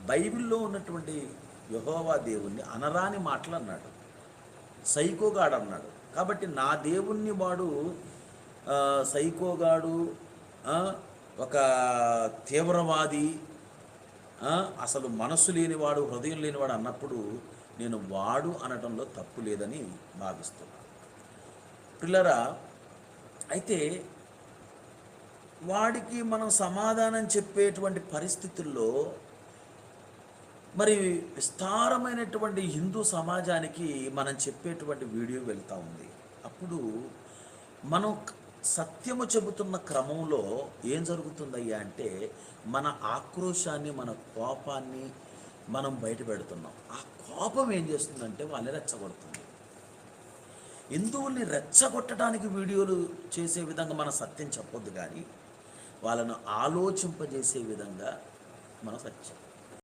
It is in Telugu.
బైబిల్లో ఉన్నటువంటి యెహోవా దేవుణ్ణి అనరాని మాటలు అన్నాడు, సైకోగాడు అన్నాడు. కాబట్టి నా దేవుణ్ణి వాడు సైకోగాడు, ఒక తీవ్రవాది, అసలు మనస్సు లేనివాడు, హృదయం లేనివాడు అన్నప్పుడు నేను వాడు అనడంలో తప్పు లేదని భావిస్తున్నాను. పిల్లరా, అయితే వాడికి మనం సమాధానం చెప్పేటువంటి పరిస్థితుల్లో మరి విస్తారమైనటువంటి హిందూ సమాజానికి మనం చెప్పేటువంటి వీడియో వెళ్తూ ఉంది. అప్పుడు మనం సత్యము చెబుతున్న క్రమంలో ఏం జరుగుతుందయ్యా అంటే మన ఆక్రోశాన్ని, మన కోపాన్ని మనం బయట పెడుతున్నాం. ఆ కోపం ఏం చేస్తుందంటే వాళ్ళని రెచ్చగొడుతుంది. హిందువుల్ని రెచ్చగొట్టడానికి వీడియోలు చేసే విధంగా మన సత్యం చెప్పొద్దు, కానీ వాళ్ళను ఆలోచింపజేసే విధంగా మన సత్యం